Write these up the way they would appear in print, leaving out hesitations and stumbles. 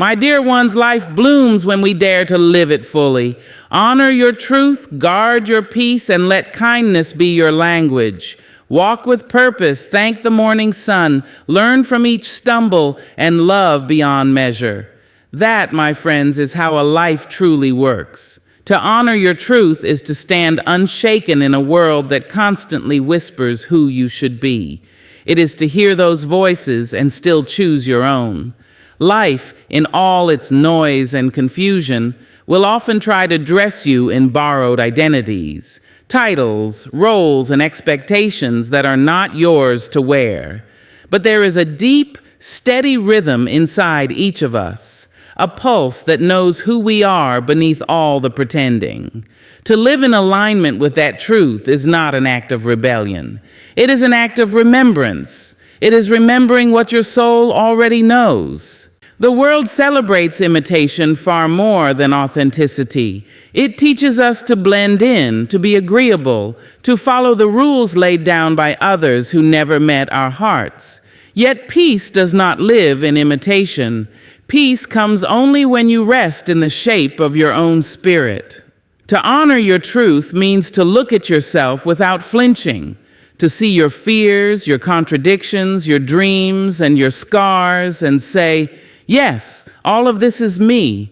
My dear ones, life blooms when we dare to live it fully. Honor your truth, guard your peace, and let kindness be your language. Walk with purpose, thank the morning sun, learn from each stumble, and love beyond measure. That, my friends, is how a life truly works. To honor your truth is to stand unshaken in a world that constantly whispers who you should be. It is to hear those voices and still choose your own. Life, in all its noise and confusion, will often try to dress you in borrowed identities, titles, roles, and expectations that are not yours to wear. But there is a deep, steady rhythm inside each of us, a pulse that knows who we are beneath all the pretending. To live in alignment with that truth is not an act of rebellion. It is an act of remembrance. It is remembering what your soul already knows. The world celebrates imitation far more than authenticity. It teaches us to blend in, to be agreeable, to follow the rules laid down by others who never met our hearts. Yet peace does not live in imitation. Peace comes only when you rest in the shape of your own spirit. To honor your truth means to look at yourself without flinching, to see your fears, your contradictions, your dreams, and your scars, and say, yes, all of this is me.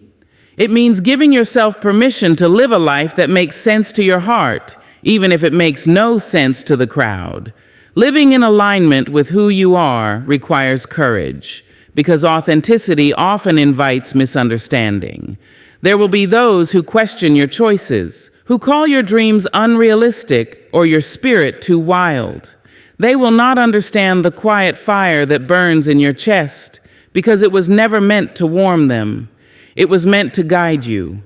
It means giving yourself permission to live a life that makes sense to your heart, even if it makes no sense to the crowd. Living in alignment with who you are requires courage, because authenticity often invites misunderstanding. There will be those who question your choices, who call your dreams unrealistic or your spirit too wild. They will not understand the quiet fire that burns in your chest, because it was never meant to warm them. It was meant to guide you.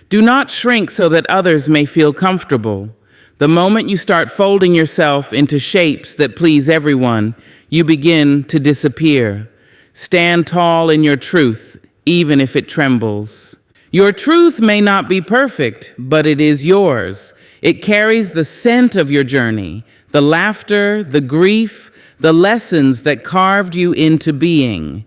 Do not shrink so that others may feel comfortable. The moment you start folding yourself into shapes that please everyone, you begin to disappear. Stand tall in your truth, even if it trembles. Your truth may not be perfect, but it is yours. It carries the scent of your journey, the laughter, the grief, the lessons that carved you into being.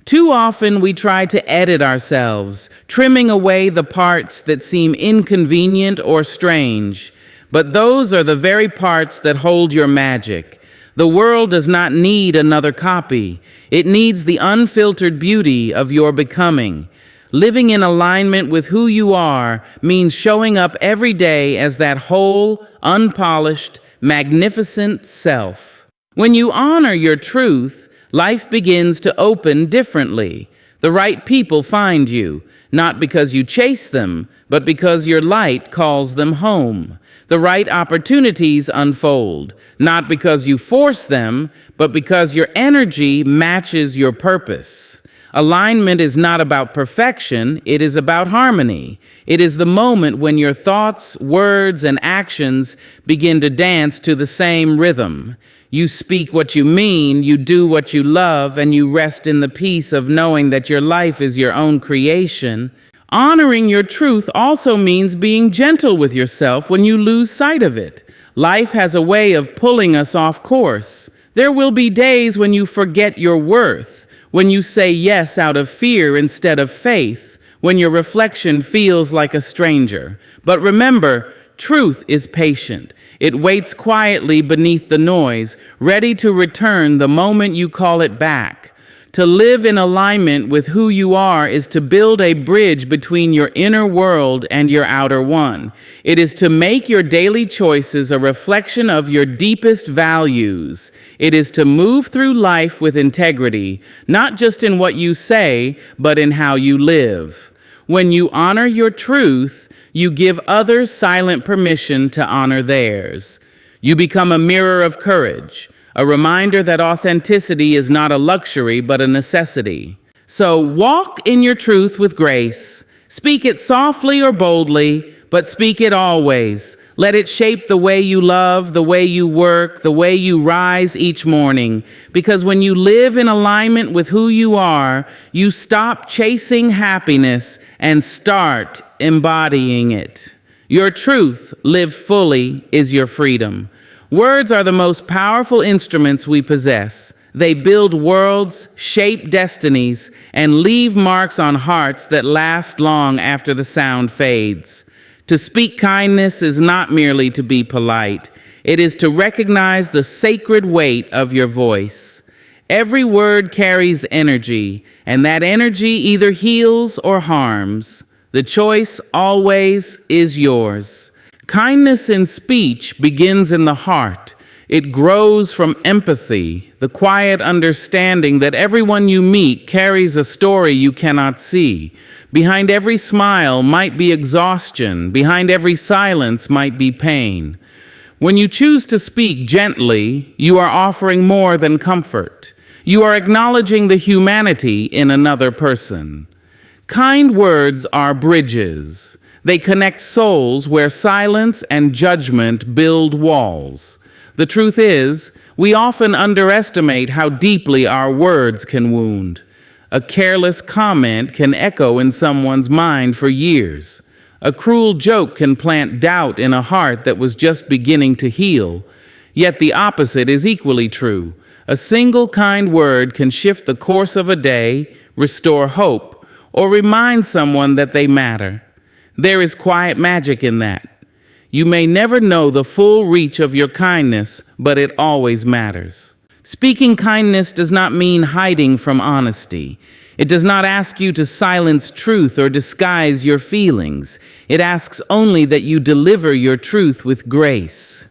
Too often we try to edit ourselves, trimming away the parts that seem inconvenient or strange. But those are the very parts that hold your magic. The world does not need another copy. It needs the unfiltered beauty of your becoming. Living in alignment with who you are means showing up every day as that whole, unpolished, magnificent self. When you honor your truth, life begins to open differently. The right people find you, not because you chase them, but because your light calls them home. The right opportunities unfold, not because you force them, but because your energy matches your purpose. Alignment is not about perfection, it is about harmony. It is the moment when your thoughts, words, and actions begin to dance to the same rhythm. You speak what you mean, you do what you love, and you rest in the peace of knowing that your life is your own creation. Honoring your truth also means being gentle with yourself when you lose sight of it. Life has a way of pulling us off course. There will be days when you forget your worth, when you say yes out of fear instead of faith, when your reflection feels like a stranger. But remember, truth is patient. It waits quietly beneath the noise, ready to return the moment you call it back. To live in alignment with who you are is to build a bridge between your inner world and your outer one. It is to make your daily choices a reflection of your deepest values. It is to move through life with integrity, not just in what you say, but in how you live. When you honor your truth, you give others silent permission to honor theirs. You become a mirror of courage, a reminder that authenticity is not a luxury, but a necessity. So walk in your truth with grace. Speak it softly or boldly, but speak it always. Let it shape the way you love, the way you work, the way you rise each morning. Because when you live in alignment with who you are, you stop chasing happiness and start embodying it. Your truth, lived fully, is your freedom. Words are the most powerful instruments we possess. They build worlds, shape destinies, and leave marks on hearts that last long after the sound fades. To speak kindness is not merely to be polite. It is to recognize the sacred weight of your voice. Every word carries energy, and that energy either heals or harms. The choice always is yours. Kindness in speech begins in the heart. It grows from empathy, the quiet understanding that everyone you meet carries a story you cannot see. Behind every smile might be exhaustion. Behind every silence might be pain. When you choose to speak gently, you are offering more than comfort. You are acknowledging the humanity in another person. Kind words are bridges. They connect souls where silence and judgment build walls. The truth is, we often underestimate how deeply our words can wound. A careless comment can echo in someone's mind for years. A cruel joke can plant doubt in a heart that was just beginning to heal. Yet the opposite is equally true. A single kind word can shift the course of a day, restore hope, or remind someone that they matter. There is quiet magic in that. You may never know the full reach of your kindness, but it always matters. Speaking kindness does not mean hiding from honesty. It does not ask you to silence truth or disguise your feelings. It asks only that you deliver your truth with grace.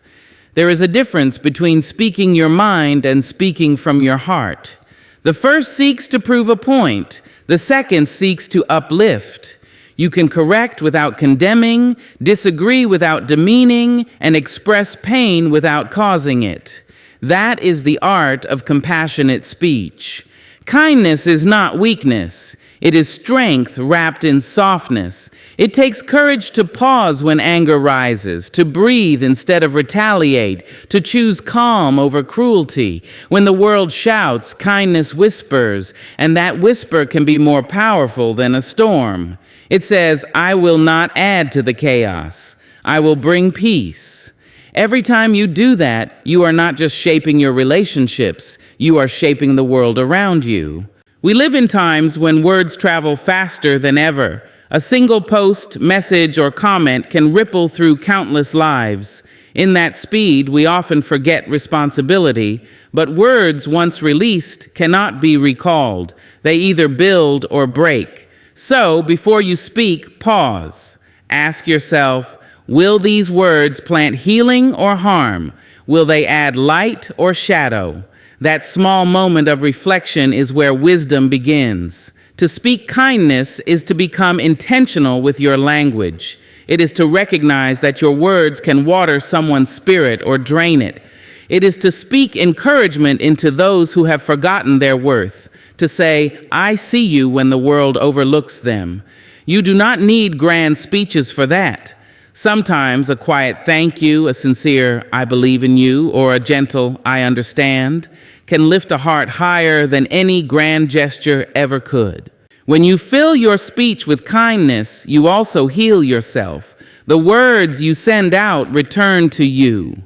There is a difference between speaking your mind and speaking from your heart. The first seeks to prove a point. The second seeks to uplift. You can correct without condemning, disagree without demeaning, and express pain without causing it. That is the art of compassionate speech. Kindness is not weakness. It is strength wrapped in softness. It takes courage to pause when anger rises, to breathe instead of retaliate, to choose calm over cruelty. When the world shouts, kindness whispers, and that whisper can be more powerful than a storm. It says, I will not add to the chaos. I will bring peace. Every time you do that, you are not just shaping your relationships, you are shaping the world around you. We live in times when words travel faster than ever. A single post, message, or comment can ripple through countless lives. In that speed, we often forget responsibility, but words once released cannot be recalled. They either build or break. So, before you speak, pause. Ask yourself, will these words plant healing or harm? Will they add light or shadow? That small moment of reflection is where wisdom begins. To speak kindness is to become intentional with your language. It is to recognize that your words can water someone's spirit or drain it. It is to speak encouragement into those who have forgotten their worth. To say, I see you when the world overlooks them. You do not need grand speeches for that. Sometimes a quiet thank you, a sincere I believe in you, or a gentle I understand can lift a heart higher than any grand gesture ever could. When you fill your speech with kindness, you also heal yourself. The words you send out return to you.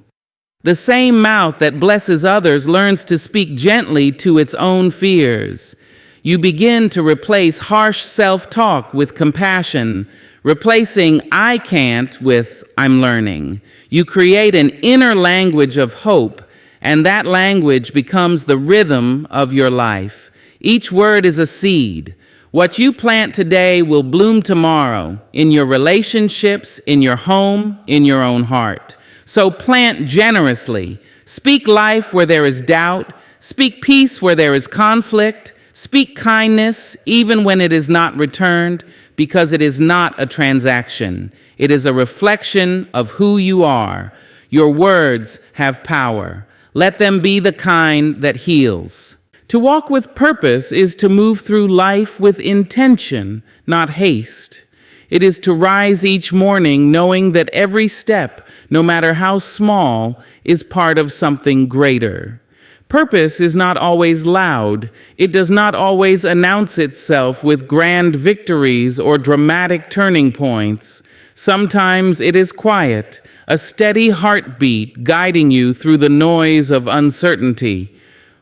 The same mouth that blesses others learns to speak gently to its own fears. You begin to replace harsh self-talk with compassion, replacing I can't with I'm learning. You create an inner language of hope, and that language becomes the rhythm of your life. Each word is a seed. What you plant today will bloom tomorrow in your relationships, in your home, in your own heart. So plant generously. Speak life where there is doubt. Speak peace where there is conflict. Speak kindness even when it is not returned, because it is not a transaction. It is a reflection of who you are. Your words have power. Let them be the kind that heals. To walk with purpose is to move through life with intention, not haste. It is to rise each morning knowing that every step, no matter how small, is part of something greater. Purpose is not always loud. It does not always announce itself with grand victories or dramatic turning points. Sometimes it is quiet, a steady heartbeat guiding you through the noise of uncertainty.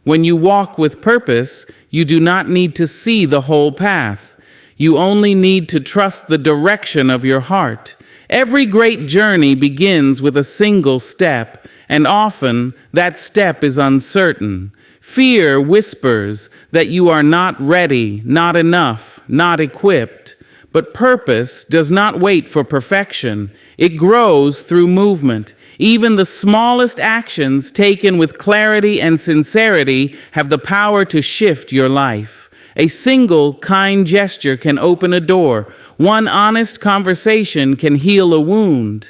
When you walk with purpose, you do not need to see the whole path. You only need to trust the direction of your heart. Every great journey begins with a single step, and often that step is uncertain. Fear whispers that you are not ready, not enough, not equipped. But purpose does not wait for perfection. It grows through movement. Even the smallest actions taken with clarity and sincerity have the power to shift your life. A single kind gesture can open a door. One honest conversation can heal a wound.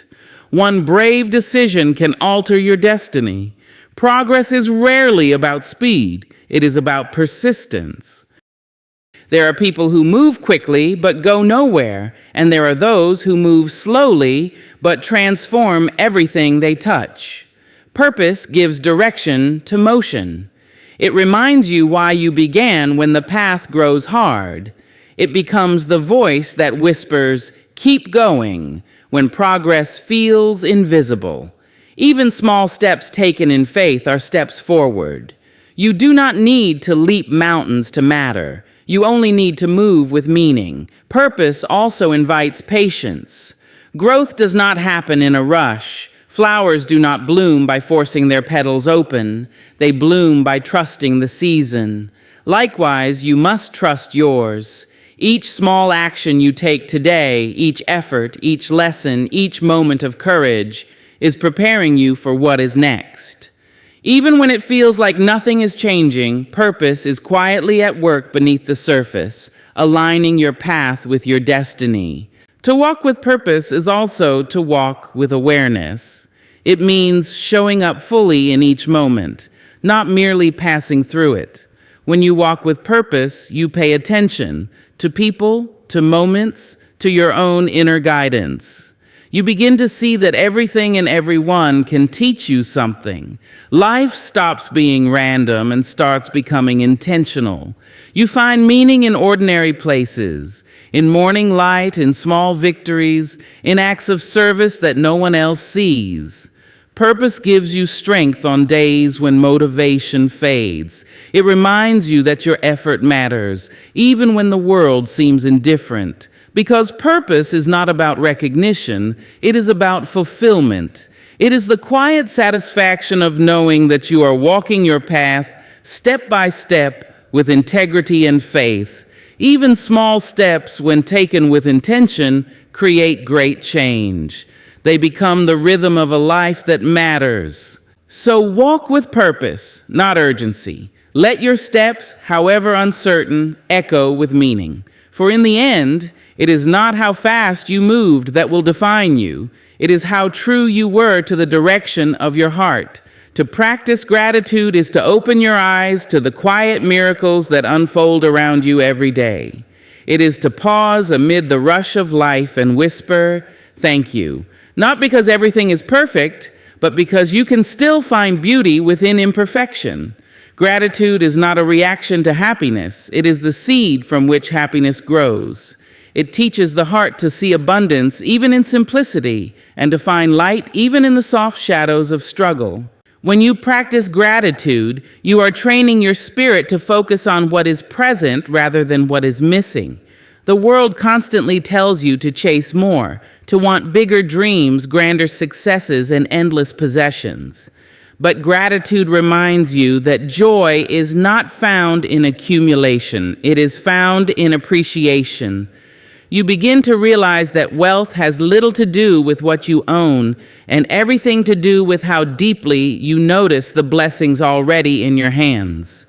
One brave decision can alter your destiny. Progress is rarely about speed. It is about persistence. There are people who move quickly but go nowhere, and there are those who move slowly but transform everything they touch. Purpose gives direction to motion. It reminds you why you began when the path grows hard. It becomes the voice that whispers, "Keep going," when progress feels invisible. Even small steps taken in faith are steps forward. You do not need to leap mountains to matter. You only need to move with meaning. Purpose also invites patience. Growth does not happen in a rush. Flowers do not bloom by forcing their petals open. They bloom by trusting the season. Likewise, you must trust yours. Each small action you take today, each effort, each lesson, each moment of courage is preparing you for what is next. Even when it feels like nothing is changing, purpose is quietly at work beneath the surface, aligning your path with your destiny. To walk with purpose is also to walk with awareness. It means showing up fully in each moment, not merely passing through it. When you walk with purpose, you pay attention to people, to moments, to your own inner guidance. You begin to see that everything and everyone can teach you something. Life stops being random and starts becoming intentional. You find meaning in ordinary places, in morning light, in small victories, in acts of service that no one else sees. Purpose gives you strength on days when motivation fades. It reminds you that your effort matters, even when the world seems indifferent. Because purpose is not about recognition, it is about fulfillment. It is the quiet satisfaction of knowing that you are walking your path step by step with integrity and faith. Even small steps, when taken with intention, create great change. They become the rhythm of a life that matters. So walk with purpose, not urgency. Let your steps, however uncertain, echo with meaning. For in the end, it is not how fast you moved that will define you. It is how true you were to the direction of your heart. To practice gratitude is to open your eyes to the quiet miracles that unfold around you every day. It is to pause amid the rush of life and whisper, "Thank you." Not because everything is perfect, but because you can still find beauty within imperfection. Gratitude is not a reaction to happiness. It is the seed from which happiness grows. It teaches the heart to see abundance even in simplicity and to find light even in the soft shadows of struggle. When you practice gratitude, you are training your spirit to focus on what is present rather than what is missing. The world constantly tells you to chase more, to want bigger dreams, grander successes, and endless possessions. But gratitude reminds you that joy is not found in accumulation. It is found in appreciation. You begin to realize that wealth has little to do with what you own and everything to do with how deeply you notice the blessings already in your hands.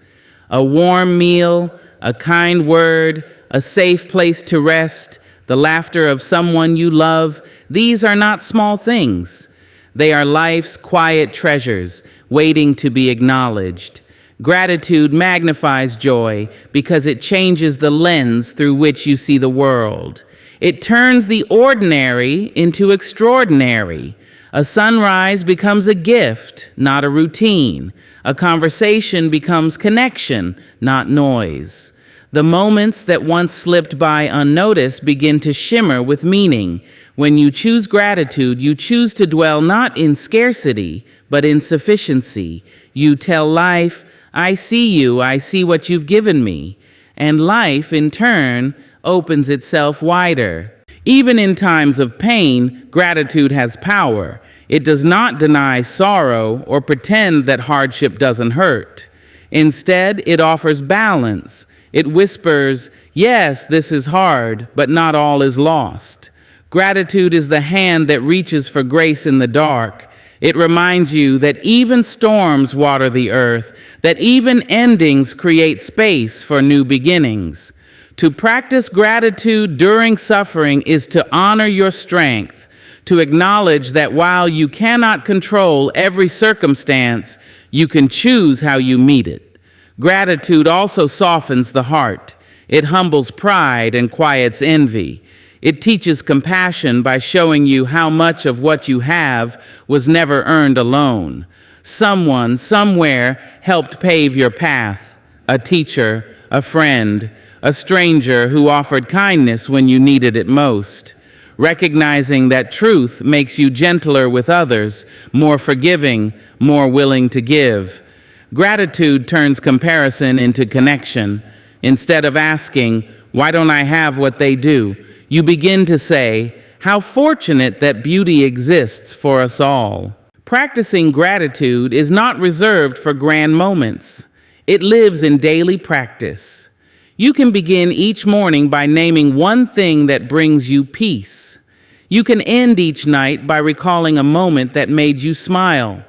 A warm meal, a kind word, a safe place to rest, the laughter of someone you love, these are not small things. They are life's quiet treasures, waiting to be acknowledged. Gratitude magnifies joy because it changes the lens through which you see the world. It turns the ordinary into extraordinary. A sunrise becomes a gift, not a routine. A conversation becomes connection, not noise. The moments that once slipped by unnoticed begin to shimmer with meaning. When you choose gratitude, you choose to dwell not in scarcity, but in sufficiency. You tell life, I see you, I see what you've given me. And life, in turn, opens itself wider. Even in times of pain, gratitude has power. It does not deny sorrow or pretend that hardship doesn't hurt. Instead, it offers balance. It whispers, yes, this is hard, but not all is lost. Gratitude is the hand that reaches for grace in the dark. It reminds you that even storms water the earth, that even endings create space for new beginnings. To practice gratitude during suffering is to honor your strength, to acknowledge that while you cannot control every circumstance, you can choose how you meet it. Gratitude also softens the heart. It humbles pride and quiets envy. It teaches compassion by showing you how much of what you have was never earned alone. Someone, somewhere, helped pave your path. A teacher, a friend, a stranger who offered kindness when you needed it most. Recognizing that truth makes you gentler with others, more forgiving, more willing to give. Gratitude turns comparison into connection. Instead of asking, why don't I have what they do? You begin to say, how fortunate that beauty exists for us all. Practicing gratitude is not reserved for grand moments. It lives in daily practice. You can begin each morning by naming one thing that brings you peace. You can end each night by recalling a moment that made you smile.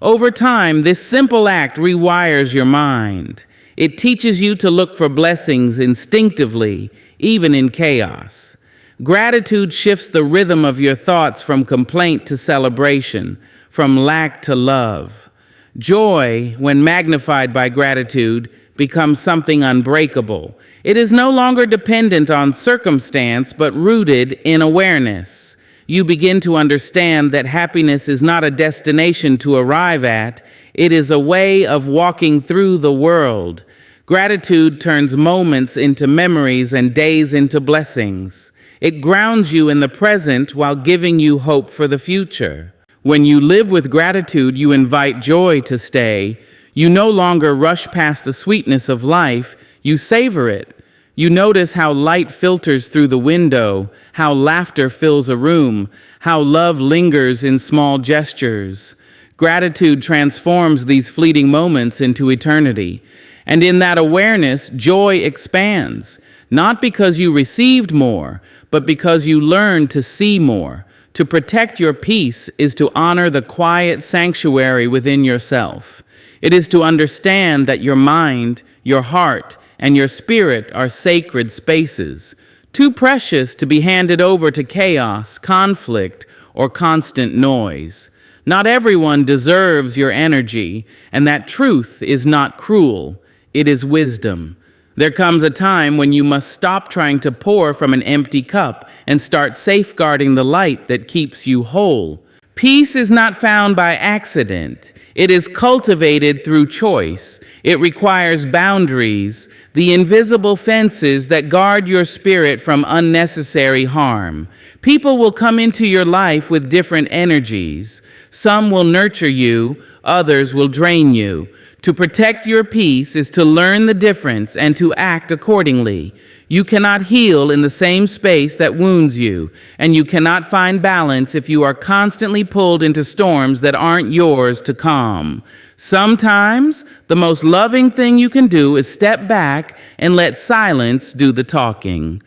Over time, this simple act rewires your mind. It teaches you to look for blessings instinctively, even in chaos. Gratitude shifts the rhythm of your thoughts from complaint to celebration, from lack to love. Joy, when magnified by gratitude, becomes something unbreakable. It is no longer dependent on circumstance, but rooted in awareness. You begin to understand that happiness is not a destination to arrive at. It is a way of walking through the world. Gratitude turns moments into memories and days into blessings. It grounds you in the present while giving you hope for the future. When you live with gratitude, you invite joy to stay. You no longer rush past the sweetness of life, you savor it. You notice how light filters through the window, how laughter fills a room, how love lingers in small gestures. Gratitude transforms these fleeting moments into eternity. And in that awareness, joy expands, not because you received more, but because you learned to see more. To protect your peace is to honor the quiet sanctuary within yourself. It is to understand that your mind, your heart, and your spirit are sacred spaces, too precious to be handed over to chaos, conflict, or constant noise. Not everyone deserves your energy, and that truth is not cruel, it is wisdom. There comes a time when you must stop trying to pour from an empty cup and start safeguarding the light that keeps you whole. Peace is not found by accident. It is cultivated through choice. It requires boundaries, the invisible fences that guard your spirit from unnecessary harm. People will come into your life with different energies. Some will nurture you, others will drain you. To protect your peace is to learn the difference and to act accordingly. You cannot heal in the same space that wounds you, and you cannot find balance if you are constantly pulled into storms that aren't yours to calm. Sometimes, the most loving thing you can do is step back and let silence do the talking.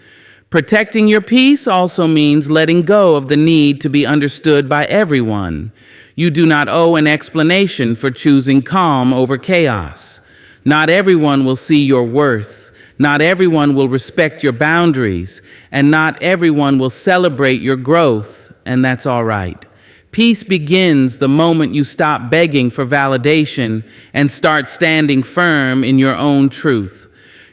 Protecting your peace also means letting go of the need to be understood by everyone. You do not owe an explanation for choosing calm over chaos. Not everyone will see your worth. Not everyone will respect your boundaries, and not everyone will celebrate your growth, and that's all right. Peace begins the moment you stop begging for validation and start standing firm in your own truth.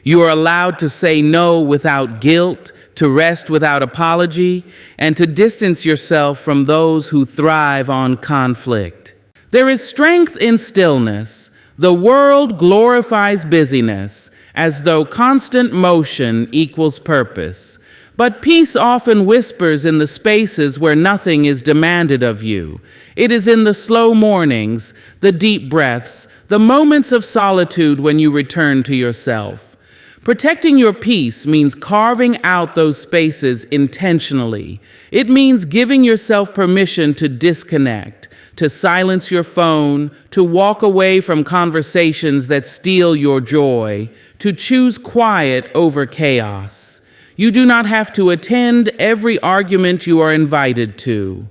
You are allowed to say no without guilt, to rest without apology, and to distance yourself from those who thrive on conflict. There is strength in stillness. The world glorifies busyness, as though constant motion equals purpose. But peace often whispers in the spaces where nothing is demanded of you. It is in the slow mornings, the deep breaths, the moments of solitude when you return to yourself. Protecting your peace means carving out those spaces intentionally. It means giving yourself permission to disconnect, to silence your phone, to walk away from conversations that steal your joy, to choose quiet over chaos. You do not have to attend every argument you are invited to.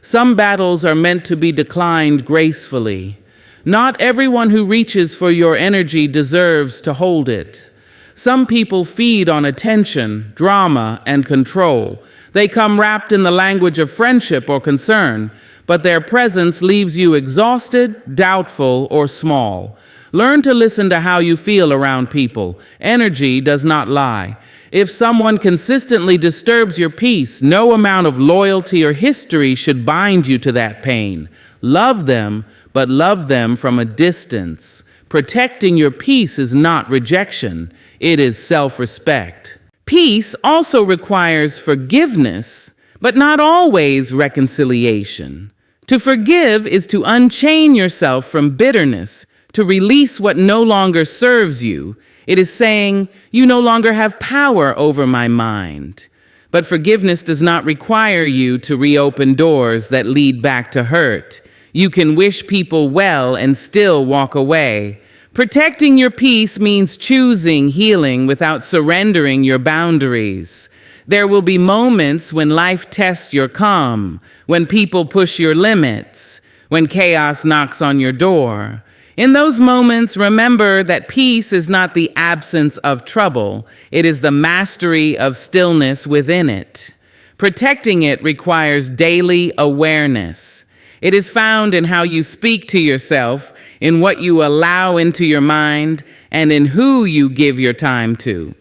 Some battles are meant to be declined gracefully. Not everyone who reaches for your energy deserves to hold it. Some people feed on attention, drama, and control. They come wrapped in the language of friendship or concern, but their presence leaves you exhausted, doubtful, or small. Learn to listen to how you feel around people. Energy does not lie. If someone consistently disturbs your peace, no amount of loyalty or history should bind you to that pain. Love them, but love them from a distance. Protecting your peace is not rejection, it is self-respect. Peace also requires forgiveness, but not always reconciliation. To forgive is to unchain yourself from bitterness, to release what no longer serves you. It is saying, you no longer have power over my mind. But forgiveness does not require you to reopen doors that lead back to hurt. You can wish people well and still walk away. Protecting your peace means choosing healing without surrendering your boundaries. There will be moments when life tests your calm, when people push your limits, when chaos knocks on your door. In those moments, remember that peace is not the absence of trouble, it is the mastery of stillness within it. Protecting it requires daily awareness. It is found in how you speak to yourself, in what you allow into your mind, and in who you give your time to.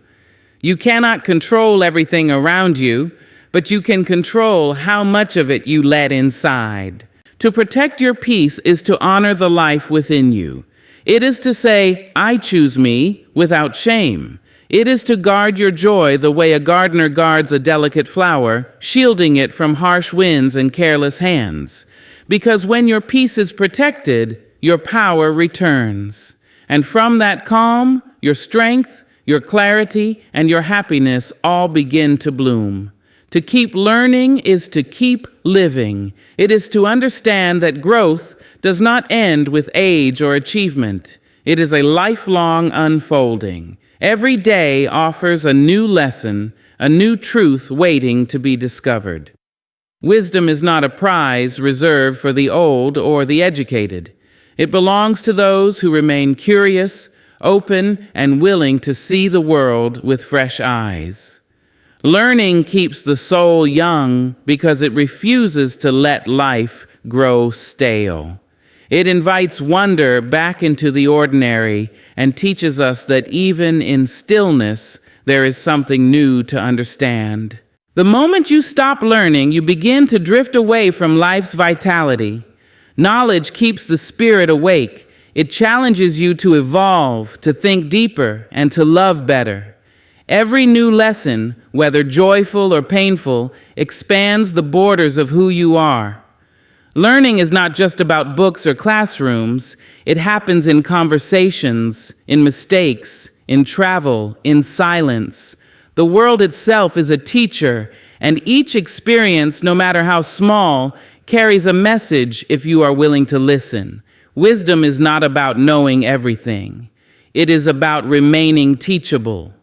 You cannot control everything around you, but you can control how much of it you let inside. To protect your peace is to honor the life within you. It is to say, I choose me, without shame. It is to guard your joy the way a gardener guards a delicate flower, shielding it from harsh winds and careless hands. Because when your peace is protected, your power returns. And from that calm, your strength, your clarity, and your happiness all begin to bloom. To keep learning is to keep living. It is to understand that growth does not end with age or achievement. It is a lifelong unfolding. Every day offers a new lesson, a new truth waiting to be discovered. Wisdom is not a prize reserved for the old or the educated. It belongs to those who remain curious, open, and willing to see the world with fresh eyes. Learning keeps the soul young because it refuses to let life grow stale. It invites wonder back into the ordinary and teaches us that even in stillness, there is something new to understand. The moment you stop learning, you begin to drift away from life's vitality. Knowledge keeps the spirit awake. It challenges you to evolve, to think deeper, and to love better. Every new lesson, whether joyful or painful, expands the borders of who you are. Learning is not just about books or classrooms. It happens in conversations, in mistakes, in travel, in silence. The world itself is a teacher, and each experience, no matter how small, carries a message if you are willing to listen. Wisdom is not about knowing everything. It is about remaining teachable.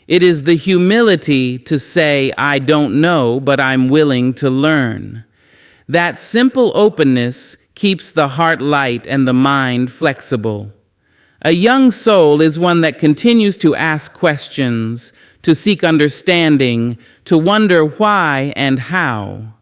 It is the humility to say, I don't know, but I'm willing to learn. That simple openness keeps the heart light and the mind flexible. A young soul is one that continues to ask questions, to seek understanding, to wonder why and how.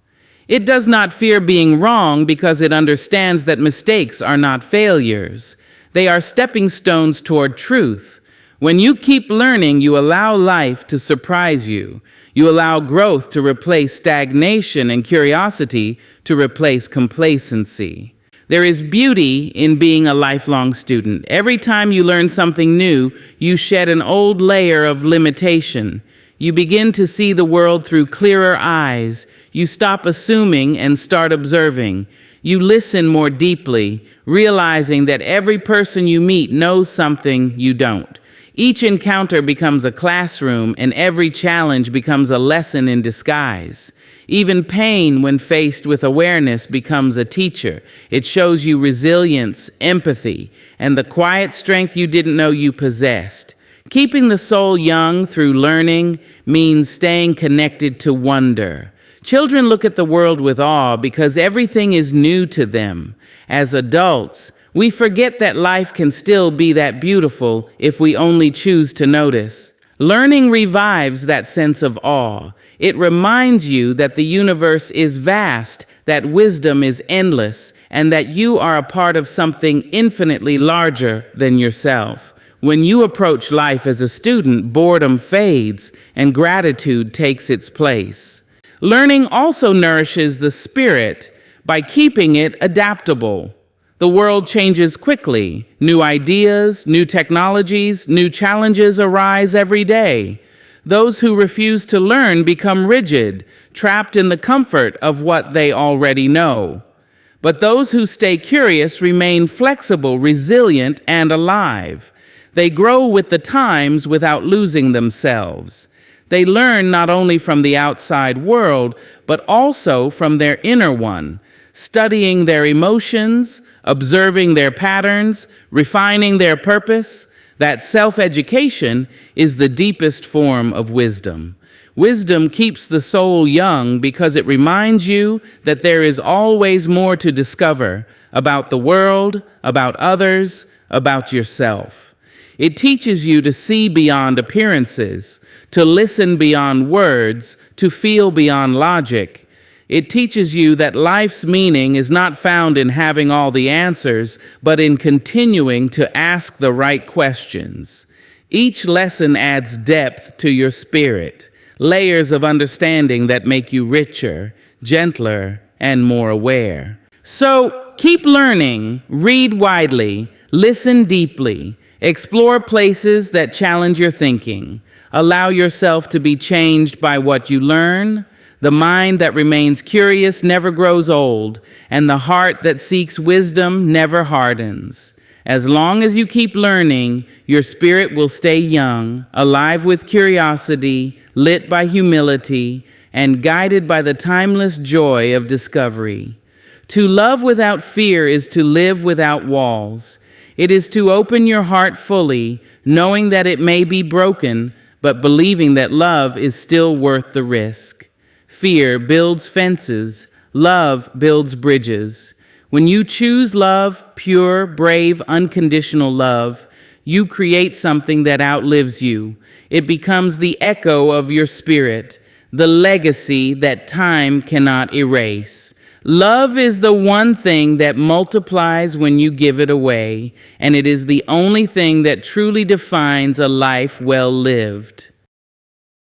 It does not fear being wrong because it understands that mistakes are not failures. They are stepping stones toward truth. When you keep learning, you allow life to surprise you. You allow growth to replace stagnation and curiosity to replace complacency. There is beauty in being a lifelong student. Every time you learn something new, you shed an old layer of limitation. You begin to see the world through clearer eyes. You stop assuming and start observing. You listen more deeply, realizing that every person you meet knows something you don't. Each encounter becomes a classroom, and every challenge becomes a lesson in disguise. Even pain, when faced with awareness, becomes a teacher. It shows you resilience, empathy, and the quiet strength you didn't know you possessed. Keeping the soul young through learning means staying connected to wonder. Children look at the world with awe because everything is new to them. As adults, we forget that life can still be that beautiful if we only choose to notice. Learning revives that sense of awe. It reminds you that the universe is vast, that wisdom is endless, and that you are a part of something infinitely larger than yourself. When you approach life as a student, boredom fades and gratitude takes its place. Learning also nourishes the spirit by keeping it adaptable. The world changes quickly. New ideas, new technologies, new challenges arise every day. Those who refuse to learn become rigid, trapped in the comfort of what they already know. But those who stay curious remain flexible, resilient, and alive. They grow with the times without losing themselves. They learn not only from the outside world, but also from their inner one, studying their emotions, observing their patterns, refining their purpose. That self-education is the deepest form of wisdom. Wisdom keeps the soul young because it reminds you that there is always more to discover about the world, about others, about yourself. It teaches you to see beyond appearances, to listen beyond words, to feel beyond logic. It teaches you that life's meaning is not found in having all the answers, but in continuing to ask the right questions. Each lesson adds depth to your spirit, layers of understanding that make you richer, gentler, and more aware. So keep learning, read widely, listen deeply, explore places that challenge your thinking. Allow yourself to be changed by what you learn. The mind that remains curious never grows old, and the heart that seeks wisdom never hardens. As long as you keep learning, your spirit will stay young, alive with curiosity, lit by humility, and guided by the timeless joy of discovery. To love without fear is to live without walls. It is to open your heart fully, knowing that it may be broken, but believing that love is still worth the risk. Fear builds fences, love builds bridges. When you choose love, pure, brave, unconditional love, you create something that outlives you. It becomes the echo of your spirit, the legacy that time cannot erase. Love is the one thing that multiplies when you give it away, and it is the only thing that truly defines a life well lived.